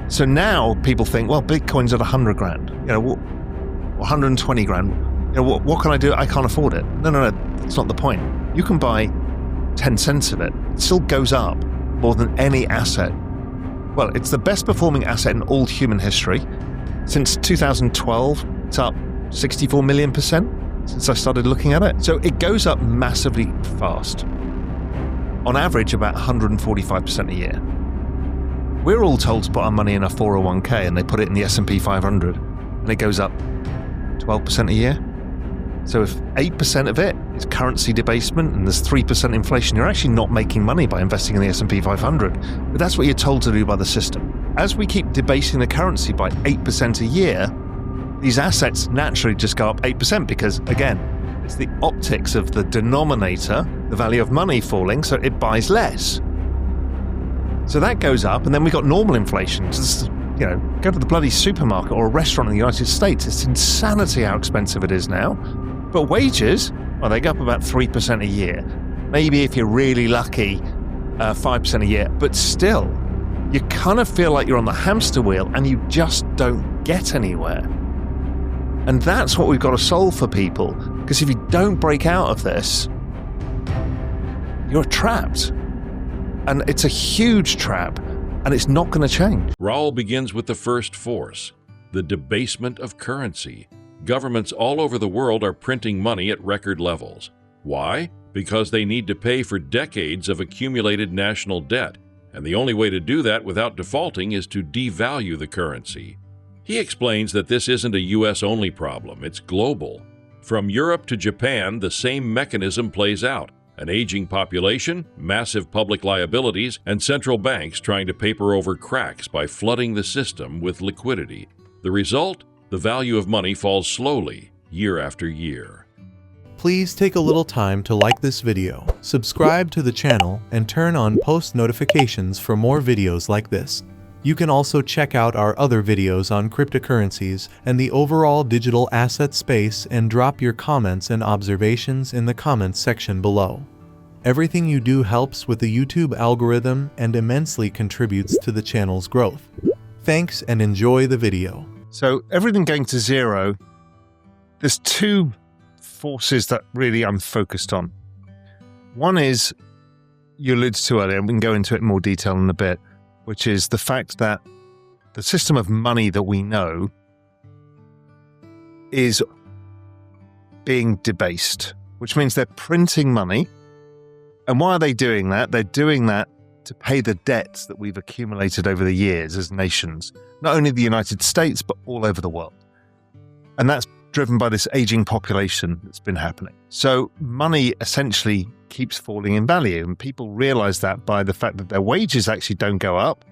So now people think, well, Bitcoin's at 100 grand, 120 grand. What can I do? I can't afford it. No, that's not the point. You can buy 10 cents of it. It still goes up more than any asset. Well, it's the best performing asset in all human history. Since 2012, it's up 64 million percent since I started looking at it. So it goes up massively fast. On average, about 145% a year. We're all told to put our money in a 401k and they put it in the S&P 500 and it goes up 12% a year. So if 8% of it is currency debasement and there's 3% inflation, you're actually not making money by investing in the S&P 500. But that's what you're told to do by the system. As we keep debasing the currency by 8% a year, these assets naturally just go up 8% because, again, it's the optics of the denominator, the value of money falling, so it buys less. So that goes up, and then we've got normal inflation. Just, go to the bloody supermarket or a restaurant in the United States. It's insanity how expensive it is now. But wages, well, they go up about 3% a year. Maybe if you're really lucky, 5% a year. But still, you kind of feel like you're on the hamster wheel and you just don't get anywhere. And that's what we've got to solve for people. Because if you don't break out of this, you're trapped. And it's a huge trap, and it's not going to change. Raoul begins with the first force, the debasement of currency. Governments all over the world are printing money at record levels. Why? Because they need to pay for decades of accumulated national debt, and the only way to do that without defaulting is to devalue the currency. He explains that this isn't a US-only problem, it's global. From Europe to Japan, the same mechanism plays out. An aging population, massive public liabilities, and central banks trying to paper over cracks by flooding the system with liquidity. The result? The value of money falls slowly, year after year. Please take a little time to like this video, subscribe to the channel, and turn on post notifications for more videos like this. You can also check out our other videos on cryptocurrencies and the overall digital asset space and drop your comments and observations in the comments section below. Everything you do helps with the YouTube algorithm and immensely contributes to the channel's growth. Thanks and enjoy the video. So everything going to zero, there's two forces that really I'm focused on. One is, you alluded to earlier, and we can go into it in more detail in a bit, which is the fact that the system of money that we know is being debased, which means they're printing money. And why are they doing that? They're doing that to pay the debts that we've accumulated over the years as nations, not only the United States, but all over the world. And that's driven by this aging population that's been happening. So money essentially keeps falling in value, and people realize that by the fact that their wages actually don't go up,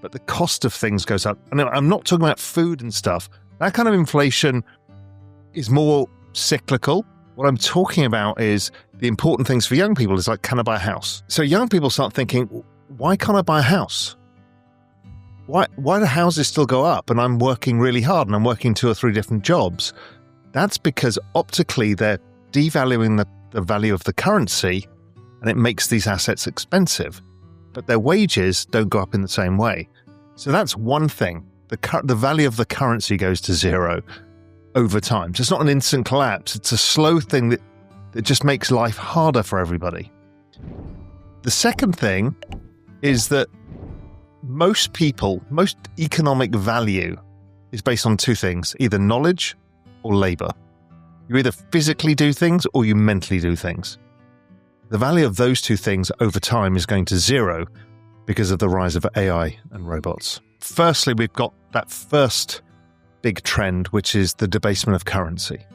but the cost of things goes up. And I'm not talking about food and stuff. That kind of inflation is more cyclical. What I'm talking about is the important things for young people is like, can I buy a house? So young people start thinking, why can't I buy a house? Why do houses still go up and I'm working really hard and I'm working 2 or 3 different jobs? That's because optically they're devaluing the value of the currency, and it makes these assets expensive. But their wages don't go up in the same way. So that's one thing. The value of the currency goes to zero over time. So it's not an instant collapse. It's a slow thing that just makes life harder for everybody. The second thing is that most economic value is based on 2 things, either knowledge or labor. You either physically do things or you mentally do things. The value of those 2 things over time is going to zero because of the rise of AI and robots. Firstly, we've got that first big trend, which is the debasement of currency.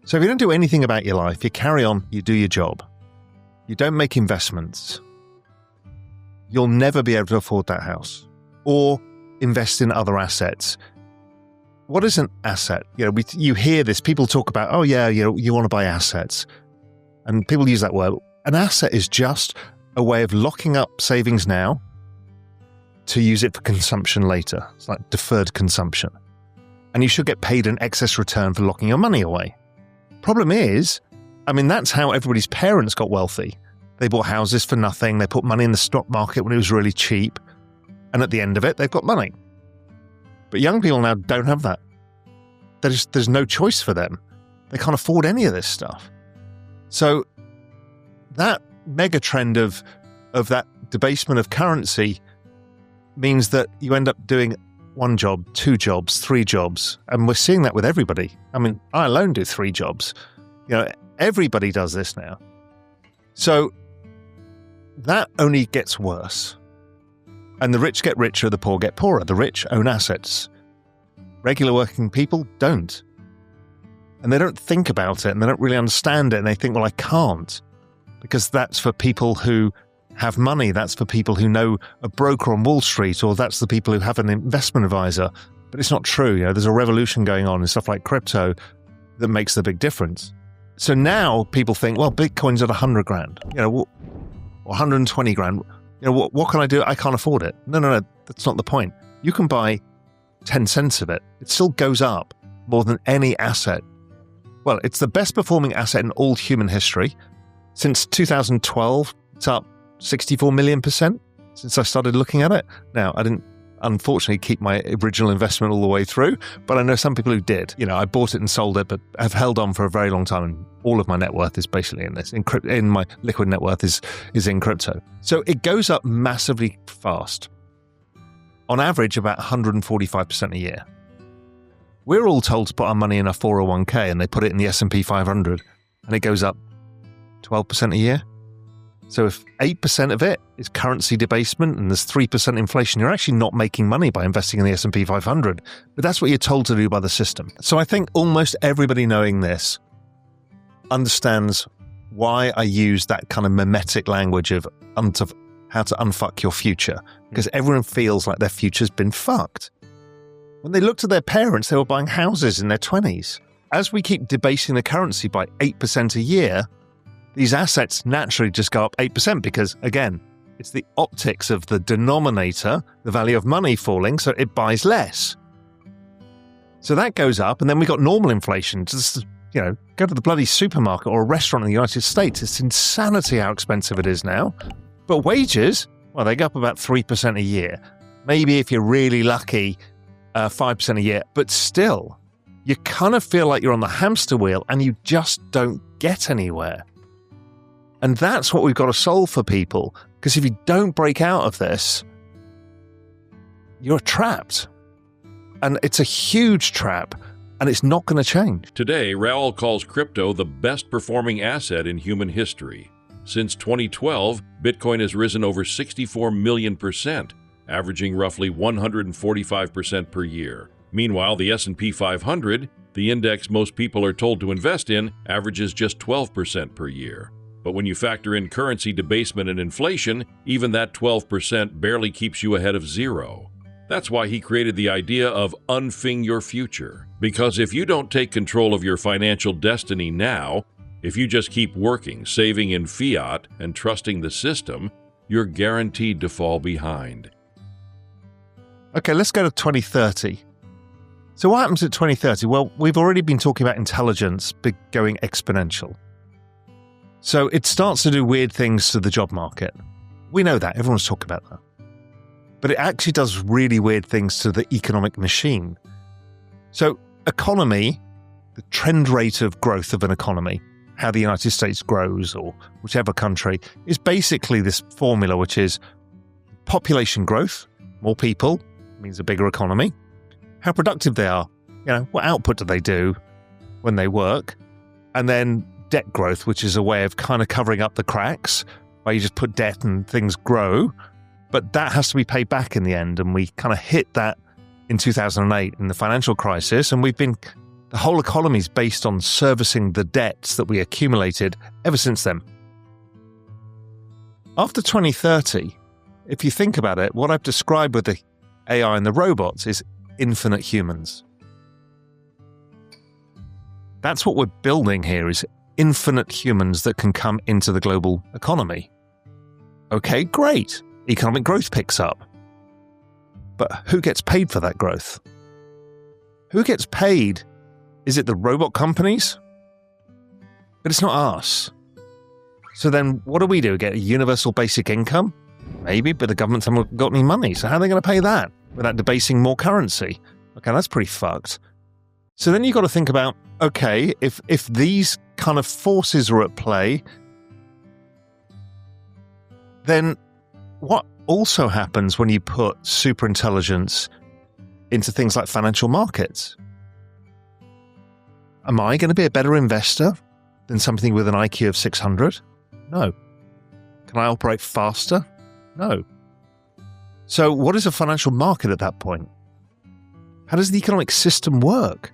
So if you don't do anything about your life, you carry on, you do your job, you don't make investments, you'll never be able to afford that house or invest in other assets. What is an asset? You hear this, people talk about, oh yeah, you want to buy assets. And people use that word. An asset is just a way of locking up savings now to use it for consumption later. It's like deferred consumption. And you should get paid an excess return for locking your money away. Problem is, that's how everybody's parents got wealthy. They bought houses for nothing. They put money in the stock market when it was really cheap. And at the end of it, they've got money. But young people now don't have that. There's no choice for them. They can't afford any of this stuff. So that mega trend of that debasement of currency means that you end up doing 1 job, 2 jobs, 3 jobs. And we're seeing that with everybody. I mean, I alone do 3 jobs. Everybody does this now. So that only gets worse. And the rich get richer, the poor get poorer. The rich own assets. Regular working people don't. And they don't think about it, and they don't really understand it, and they think, well, I can't. Because that's for people who have money, that's for people who know a broker on Wall Street, or that's the people who have an investment advisor. But it's not true. There's a revolution going on in stuff like crypto that makes the big difference. So now people think, well, Bitcoin's at 100 grand, or 120 grand. What can I do? I can't afford it. No, that's not the point. You can buy 10 cents of it. It still goes up more than any asset. Well, it's the best performing asset in all human history. Since 2012, it's up 64 million % since I started looking at it. Now, I didn't, unfortunately, keep my original investment all the way through, but I know some people who did. I bought it and sold it, but have held on for a very long time, and all of my net worth is basically in this. In my liquid net worth is in crypto. So it goes up massively fast. On average, about 145% a year. We're all told to put our money in a 401k, and they put it in the S&P 500, and it goes up 12% a year. So if 8% of it is currency debasement and there's 3% inflation, you're actually not making money by investing in the S&P 500. But that's what you're told to do by the system. So I think almost everybody knowing this understands why I use that kind of mimetic language of how to unfuck your future. Because everyone feels like their future's been fucked. When they looked at their parents, they were buying houses in their 20s. As we keep debasing the currency by 8% a year, these assets naturally just go up 8% because, again, it's the optics of the denominator, the value of money falling, so it buys less. So that goes up, and then we got normal inflation. Just, go to the bloody supermarket or a restaurant in the United States. It's insanity how expensive it is now. But wages, well, they go up about 3% a year. Maybe if you're really lucky, 5% a year. But still, you kind of feel like you're on the hamster wheel and you just don't get anywhere. And that's what we've got to solve for people. Because if you don't break out of this, you're trapped. And it's a huge trap. And it's not going to change. Today, Raoul calls crypto the best performing asset in human history. Since 2012, Bitcoin has risen over 64 million %, averaging roughly 145% per year. Meanwhile, the S&P 500, the index most people are told to invest in, averages just 12% per year. But when you factor in currency debasement and inflation, even that 12% barely keeps you ahead of zero. That's why he created the idea of unfing your future. Because if you don't take control of your financial destiny now, if you just keep working, saving in fiat, and trusting the system, you're guaranteed to fall behind. Okay, let's go to 2030. So what happens at 2030? Well, we've already been talking about intelligence going exponential. So it starts to do weird things to the job market. We know that. Everyone's talking about that. But it actually does really weird things to the economic machine. So economy, the trend rate of growth of an economy, how the United States grows or whichever country, is basically this formula, which is population growth, more people, means a bigger economy, how productive they are, what output do they do when they work, and then debt growth, which is a way of kind of covering up the cracks, where you just put debt and things grow, but that has to be paid back in the end, and we kind of hit that in 2008 in the financial crisis, and the whole economy is based on servicing the debts that we accumulated ever since then. After 2030, if you think about it, what I've described with the AI and the robots is infinite humans. That's what we're building here, is infinite humans that can come into the global economy. Okay, great. Economic growth picks up. But who gets paid for that growth? Who gets paid? Is it the robot companies? But it's not us. So then what do? Get a universal basic income? Maybe, but the government haven't got any money. So how are they going to pay that without debasing more currency? Okay, that's pretty fucked. So then you've got to think about, okay, if these kind of forces are at play, then what also happens when you put superintelligence into things like financial markets? Am I going to be a better investor than something with an IQ of 600? No. Can I operate faster? No. So what is a financial market at that point? How does the economic system work?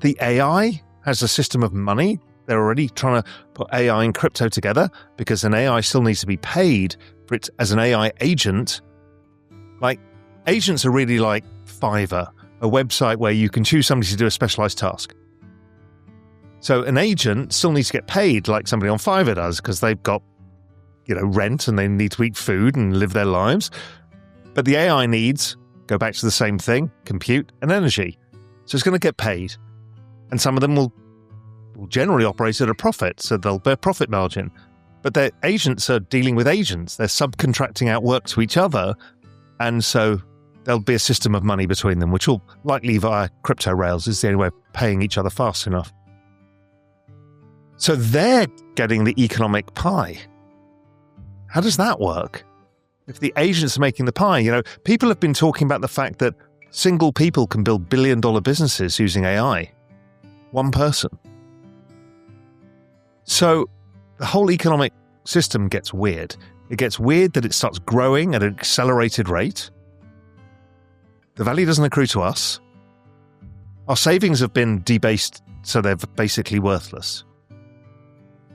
The AI has a system of money. They're already trying to put AI and crypto together because an AI still needs to be paid for it as an AI agent. Like, agents are really like Fiverr, a website where you can choose somebody to do a specialized task. So an agent still needs to get paid like somebody on Fiverr does because they've got, rent and they need to eat food and live their lives. But the AI needs, go back to the same thing, compute and energy. So it's going to get paid. And some of them will generally operate at a profit, so they'll bear profit margin. But their agents are dealing with agents. They're subcontracting out work to each other. And so there'll be a system of money between them, which will likely via crypto rails is the only way of paying each other fast enough. So they're getting the economic pie. How does that work? If the agents are making the pie, people have been talking about the fact that single people can build billion-dollar businesses using AI. One person. So the whole economic system gets weird. It gets weird that it starts growing at an accelerated rate. The value doesn't accrue to us. Our savings have been debased, so they're basically worthless.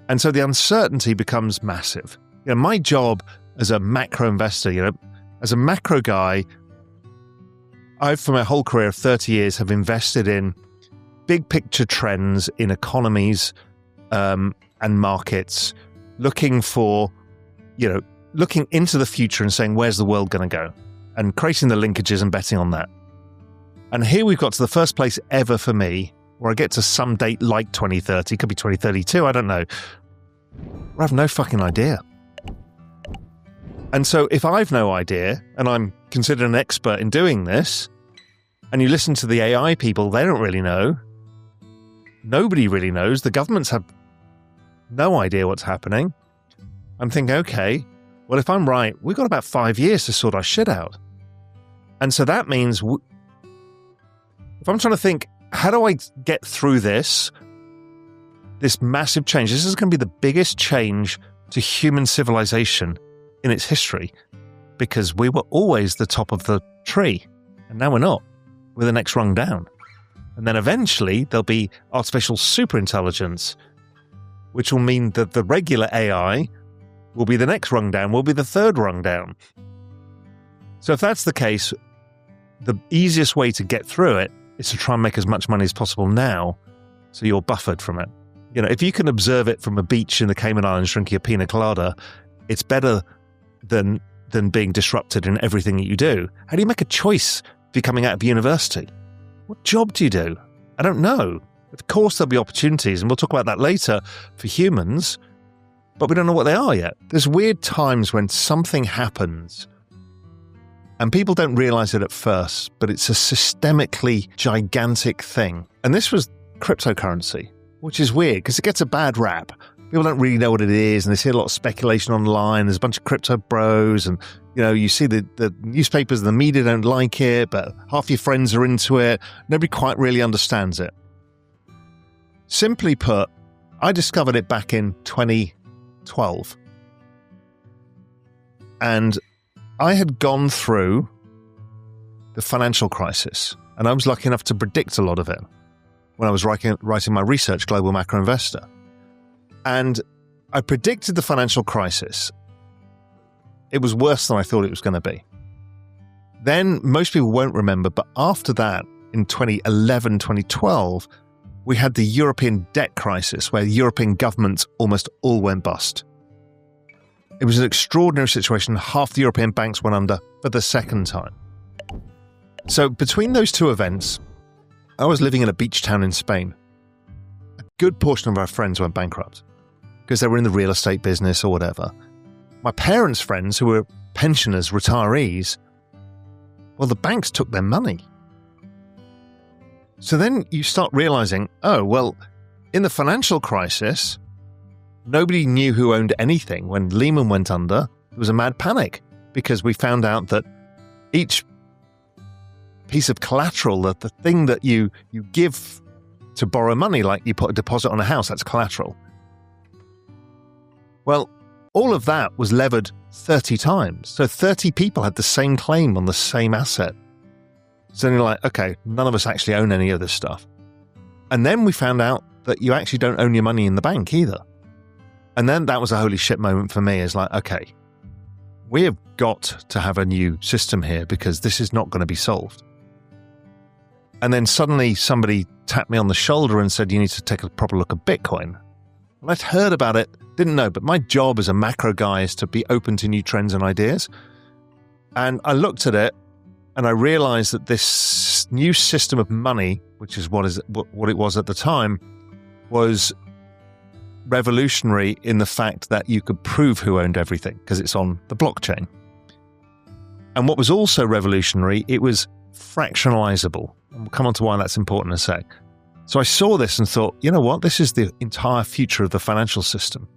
And so the uncertainty becomes massive. My job as a macro investor, as a macro guy, I've, for my whole career of 30 years, have invested in big picture trends in economies and markets, looking for, looking into the future and saying, where's the world going to go? And creating the linkages and betting on that. And here we've got to the first place ever for me, where I get to some date like 2030, could be 2032, I don't know. I have no fucking idea. And so if I've no idea, and I'm considered an expert in doing this, and you listen to the AI people, they don't really know. Nobody really knows. The governments have no idea what's happening. I'm thinking, okay, well, if I'm right, we've got about 5 years to sort our shit out. And so that means, if I'm trying to think, how do I get through this massive change? This is going to be the biggest change to human civilization in its history, because we were always the top of the tree, and now we're not. We're the next rung down. And then eventually there'll be artificial superintelligence, which will mean that the regular AI will be the next rung down, will be the third rung down. So if that's the case, the easiest way to get through it is to try and make as much money as possible now, so you're buffered from it. If you can observe it from a beach in the Cayman Islands drinking a pina colada, it's better than being disrupted in everything that you do. How do you make a choice if you're coming out of university? What job do you do? I don't know. Of course there'll be opportunities, and we'll talk about that later for humans, but we don't know what they are yet. There's weird times when something happens and people don't realize it at first, but it's a systemically gigantic thing. And this was cryptocurrency, which is weird because it gets a bad rap. People don't really know what it is, and they see a lot of speculation online. There's a bunch of crypto bros, and you see the newspapers and the media don't like it, but half your friends are into it. Nobody quite really understands it. Simply put, I discovered it back in 2012. And I had gone through the financial crisis, and I was lucky enough to predict a lot of it when I was writing my research, Global Macro Investor. And I predicted the financial crisis. It was worse than I thought it was going to be. Then, most people won't remember, but after that, in 2011, 2012, we had the European debt crisis, where European governments almost all went bust. It was an extraordinary situation. Half the European banks went under for the second time. So between those two events, I was living in a beach town in Spain. A good portion of our friends went bankrupt because they were in the real estate business or whatever. My parents' friends, who were pensioners, retirees, well, the banks took their money. So then you start realizing, oh, well, in the financial crisis, nobody knew who owned anything. When Lehman went under, there was a mad panic because we found out that each piece of collateral, that the thing that you give to borrow money, like you put a deposit on a house, that's collateral. Well, all of that was levered 30 times. So 30 people had the same claim on the same asset. So then you're like, okay, none of us actually own any of this stuff. And then we found out that you actually don't own your money in the bank either. And then that was a holy shit moment for me. Is like, okay, we have got to have a new system here because this is not going to be solved. And then suddenly somebody tapped me on the shoulder and said, you need to take a proper look at Bitcoin. And I'd heard about it, didn't know, but my job as a macro guy is to be open to new trends and ideas. And I looked at it and I realized that this new system of money, which is what it was at the time, was revolutionary in the fact that you could prove who owned everything because it's on the blockchain. And what was also revolutionary, it was fractionalizable. And we'll come on to why that's important in a sec. So I saw this and thought, you know what? This is the entire future of the financial system.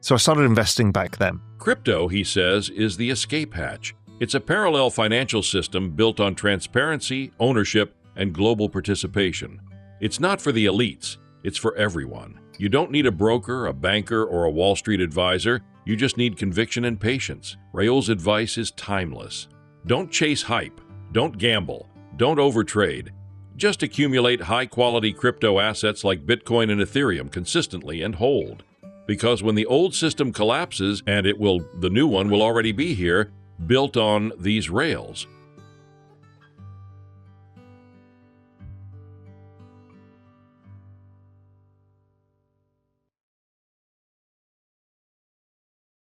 So I started investing back then. Crypto, he says, is the escape hatch. It's a parallel financial system built on transparency, ownership, and global participation. It's not for the elites. It's for everyone. You don't need a broker, a banker, or a Wall Street advisor. You just need conviction and patience. Raoul's advice is timeless. Don't chase hype. Don't gamble. Don't overtrade. Just accumulate high-quality crypto assets like Bitcoin and Ethereum consistently and hold. Because when the old system collapses, and the new one will already be here, built on these rails,